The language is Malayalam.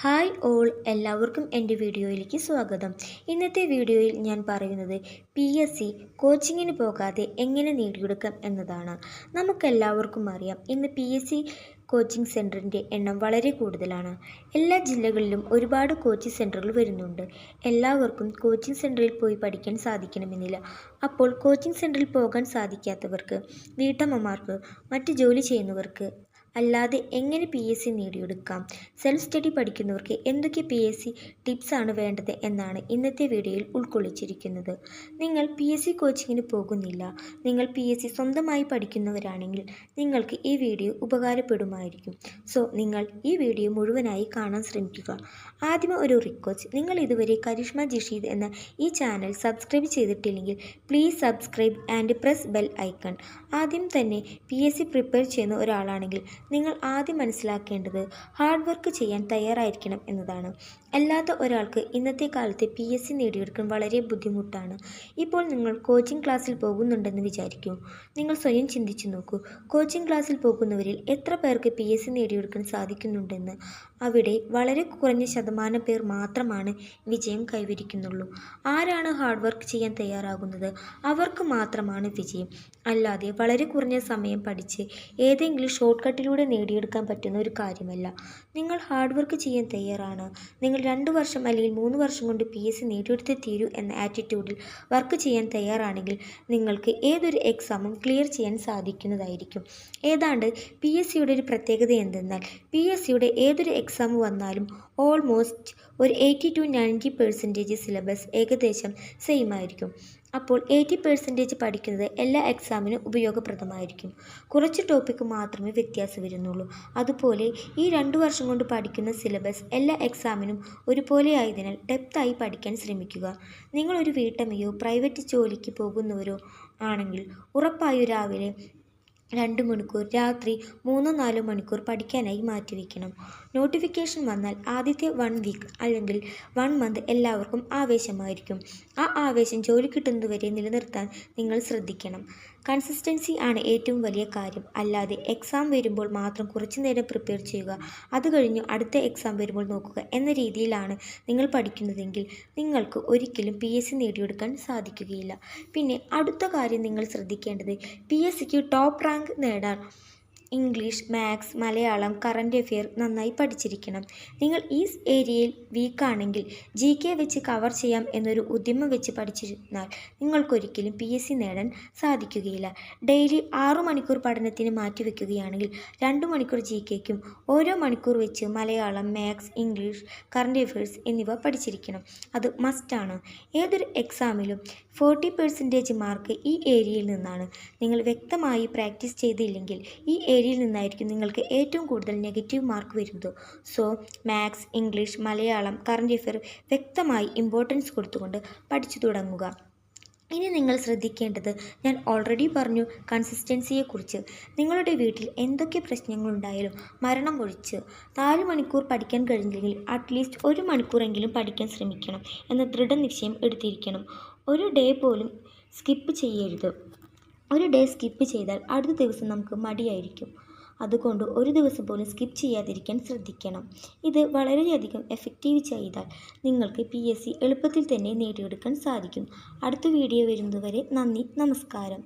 ഹായ് ഓൾ, എല്ലാവർക്കും എൻ്റെ വീഡിയോയിലേക്ക് സ്വാഗതം. ഇന്നത്തെ വീഡിയോയിൽ ഞാൻ പറയുന്നത് PSC കോച്ചിങ്ങിന് പോകാതെ എങ്ങനെ നേടിയെടുക്കാം എന്നതാണ്. നമുക്കെല്ലാവർക്കും അറിയാം, ഇന്ന് PSC കോച്ചിങ് സെൻറ്ററിൻ്റെ എണ്ണം വളരെ കൂടുതലാണ്. എല്ലാ ജില്ലകളിലും ഒരുപാട് കോച്ചിങ് സെൻറ്ററുകൾ വരുന്നുണ്ട്. എല്ലാവർക്കും കോച്ചിങ് സെൻറ്ററിൽ പോയി പഠിക്കാൻ സാധിക്കണമെന്നില്ല. അപ്പോൾ കോച്ചിങ് സെൻറ്ററിൽ പോകാൻ സാധിക്കാത്തവർക്ക്, വീട്ടമ്മമാർക്ക്, മറ്റ് ജോലി ചെയ്യുന്നവർക്ക് അല്ലാതെ എങ്ങനെ PSC നേടിയെടുക്കാം, സെൽഫ് സ്റ്റഡി പഠിക്കുന്നവർക്ക് എന്തൊക്കെ PSC ടിപ്സാണ് വേണ്ടത് എന്നാണ് ഇന്നത്തെ വീഡിയോയിൽ ഉൾക്കൊള്ളിച്ചിരിക്കുന്നത്. നിങ്ങൾ PSC കോച്ചിങ്ങിന് പോകുന്നില്ല, നിങ്ങൾ PSC സ്വന്തമായി പഠിക്കുന്നവരാണെങ്കിൽ നിങ്ങൾക്ക് ഈ വീഡിയോ ഉപകാരപ്പെടുമായിരിക്കും. സോ നിങ്ങൾ ഈ വീഡിയോ മുഴുവനായി കാണാൻ ശ്രമിക്കുക. ആദ്യമേ ഒരു റിക്വസ്റ്റ്, നിങ്ങൾ ഇതുവരെ കരിഷ്മ ജിഷീദ് എന്ന ഈ ചാനൽ സബ്സ്ക്രൈബ് ചെയ്തിട്ടില്ലെങ്കിൽ please subscribe and press bell icon. ആദ്യം തന്നെ PSC പ്രിപ്പയർ ചെയ്യുന്ന ഒരാളാണെങ്കിൽ നിങ്ങൾ ആദ്യം മനസ്സിലാക്കേണ്ടത് ഹാർഡ് വർക്ക് ചെയ്യാൻ തയ്യാറായിരിക്കണം എന്നതാണ്. അല്ലാത്ത ഒരാൾക്ക് ഇന്നത്തെ കാലത്ത് PSC നേടിയെടുക്കാൻ വളരെ ബുദ്ധിമുട്ടാണ്. ഇപ്പോൾ നിങ്ങൾ കോച്ചിങ് ക്ലാസ്സിൽ പോകുന്നുണ്ടെന്ന് വിചാരിക്കൂ. നിങ്ങൾ സ്വയം ചിന്തിച്ചു നോക്കൂ, കോച്ചിങ് ക്ലാസ്സിൽ പോകുന്നവരിൽ എത്ര പേർക്ക് PSC നേടിയെടുക്കാൻ സാധിക്കുന്നുണ്ടെന്ന്. അവിടെ വളരെ കുറഞ്ഞ ശതമാനം പേർ മാത്രമാണ് വിജയം കൈവരിക്കുന്നുള്ളൂ. ആരാണ് ഹാർഡ് വർക്ക് ചെയ്യാൻ തയ്യാറാകുന്നത് അവർക്ക് മാത്രമാണ് വിജയം. അല്ലാതെ വളരെ കുറഞ്ഞ സമയം പഠിച്ച് ഏതെങ്കിലും ഷോർട്ട് കട്ടിലൂടെ നേടിയെടുക്കാൻ പറ്റുന്ന ഒരു കാര്യമല്ല. നിങ്ങൾ ഹാർഡ് വർക്ക് ചെയ്യാൻ തയ്യാറാണ്, നിങ്ങൾ 2 വർഷം അല്ലെങ്കിൽ 3 വർഷം കൊണ്ട് PSC നേടിയെടുത്തേ തീരൂ എന്ന ആറ്റിറ്റ്യൂഡിൽ വർക്ക് ചെയ്യാൻ തയ്യാറാണെങ്കിൽ നിങ്ങൾക്ക് ഏതൊരു എക്സാമും ക്ലിയർ ചെയ്യാൻ സാധിക്കുന്നതായിരിക്കും. ഏതാണ്ട് PSCയുടെ ഒരു പ്രത്യേകത എന്തെന്നാൽ PSCയുടെ ഏതൊരു എക്സാം വന്നാലും ഓൾമോസ്റ്റ് ഒരു 80 to 90% സിലബസ് ഏകദേശം സെയിം ആയിരിക്കും. അപ്പോൾ 80% പഠിക്കുന്നത് എല്ലാ എക്സാമിനും ഉപയോഗപ്രദമായിരിക്കും. കുറച്ച് ടോപ്പിക്ക് മാത്രമേ വ്യത്യാസം വരുന്നുള്ളൂ. അതുപോലെ ഈ 2 വർഷം കൊണ്ട് പഠിക്കുന്ന സിലബസ് എല്ലാ എക്സാമിനും ഒരുപോലെ ആയതിനാൽ ഡെപ്തായി പഠിക്കാൻ ശ്രമിക്കുക. നിങ്ങളൊരു വീട്ടമ്മയോ പ്രൈവറ്റ് ജോലിക്ക് പോകുന്നവരോ ആണെങ്കിൽ ഉറപ്പായും രാവിലെ 2 മണിക്കൂർ, രാത്രി 3-4 മണിക്കൂർ പഠിക്കാനായി മാറ്റിവെക്കണം. നോട്ടിഫിക്കേഷൻ വന്നാൽ ആദ്യത്തെ 1 വീക്ക് അല്ലെങ്കിൽ 1 മന്ത് എല്ലാവർക്കും ആവേശമായിരിക്കും. ആ ആവേശം ജോലി കിട്ടുന്നതുവരെ നിലനിർത്താൻ നിങ്ങൾ ശ്രദ്ധിക്കണം. കൺസിസ്റ്റൻസി ആണ് ഏറ്റവും വലിയ കാര്യം. അല്ലാതെ എക്സാം വരുമ്പോൾ മാത്രം കുറച്ചു നേരം പ്രിപ്പയർ ചെയ്യുക, അത് കഴിഞ്ഞ് അടുത്ത എക്സാം വരുമ്പോൾ നോക്കുക എന്ന രീതിയിലാണ് നിങ്ങൾ പഠിക്കുന്നതെങ്കിൽ നിങ്ങൾക്ക് ഒരിക്കലും PSC നേടിയെടുക്കാൻ സാധിക്കുകയില്ല. പിന്നെ അടുത്ത കാര്യം നിങ്ങൾ ശ്രദ്ധിക്കേണ്ടത്, PSCക്ക് ടോപ്പ് റാങ്ക് നേടാൻ English, maths, Malayalam, current affair നന്നായി പഠിച്ചിരിക്കണം. നിങ്ങൾ ഈ ഏരിയയിൽ വീക്കാണെങ്കിൽ GK വെച്ച് കവർ ചെയ്യാം എന്നൊരു ഉദ്യമം വെച്ച് പഠിച്ചിരുന്നാൽ നിങ്ങൾക്കൊരിക്കലും PSC നേടാൻ സാധിക്കുകയില്ല. ഡെയിലി 6 മണിക്കൂർ പഠനത്തിന് മാറ്റിവെക്കുകയാണെങ്കിൽ 2 മണിക്കൂർ GKക്കും ഓരോ മണിക്കൂർ വെച്ച് Malayalam, maths, English, current affairs എന്നിവ പഠിച്ചിരിക്കണം. അത് മസ്റ്റാണ്. ഏതൊരു എക്സാമിലും 40% മാർക്ക് ഈ ഏരിയയിൽ നിന്നാണ്. നിങ്ങൾ വ്യക്തമായി പ്രാക്ടീസ് ചെയ്തില്ലെങ്കിൽ ഈ ഏരിയയിൽ നിന്നായിരിക്കും നിങ്ങൾക്ക് ഏറ്റവും കൂടുതൽ നെഗറ്റീവ് മാർക്ക് വരുന്നത്. So maths, English, Malayalam, current affair വ്യക്തമായി ഇമ്പോർട്ടൻസ് കൊടുത്തുകൊണ്ട് പഠിച്ചു തുടങ്ങുക. ഇനി നിങ്ങൾ ശ്രദ്ധിക്കേണ്ടത്, ഞാൻ ഓൾറെഡി പറഞ്ഞു, കൺസിസ്റ്റൻസിയെക്കുറിച്ച്. നിങ്ങളുടെ വീട്ടിൽ എന്തൊക്കെ പ്രശ്നങ്ങളുണ്ടായാലും മരണം ഒഴിച്ച് 4 മണിക്കൂർ പഠിക്കാൻ കഴിഞ്ഞില്ലെങ്കിൽ അറ്റ്ലീസ്റ്റ് 1 മണിക്കൂറെങ്കിലും പഠിക്കാൻ ശ്രമിക്കണം എന്ന ദൃഢനിശ്ചയം എടുത്തിരിക്കണം. ഒരു ഡേ പോലും സ്കിപ്പ് ചെയ്യരുത്. ഒരു ഡേ സ്കിപ്പ് ചെയ്താൽ അടുത്ത ദിവസം നമുക്ക് മടിയായിരിക്കും. അതുകൊണ്ട് ഒരു ദിവസം പോലും സ്കിപ്പ് ചെയ്യാതിരിക്കാൻ ശ്രദ്ധിക്കണം. ഇത് വളരെയധികം എഫക്റ്റീവ് ചെയ്താൽ നിങ്ങൾക്ക് PSC എളുപ്പത്തിൽ തന്നെ നേടിയെടുക്കാൻ സാധിക്കും. അടുത്ത വീഡിയോ വരുന്നതുവരെ നന്ദി, നമസ്കാരം.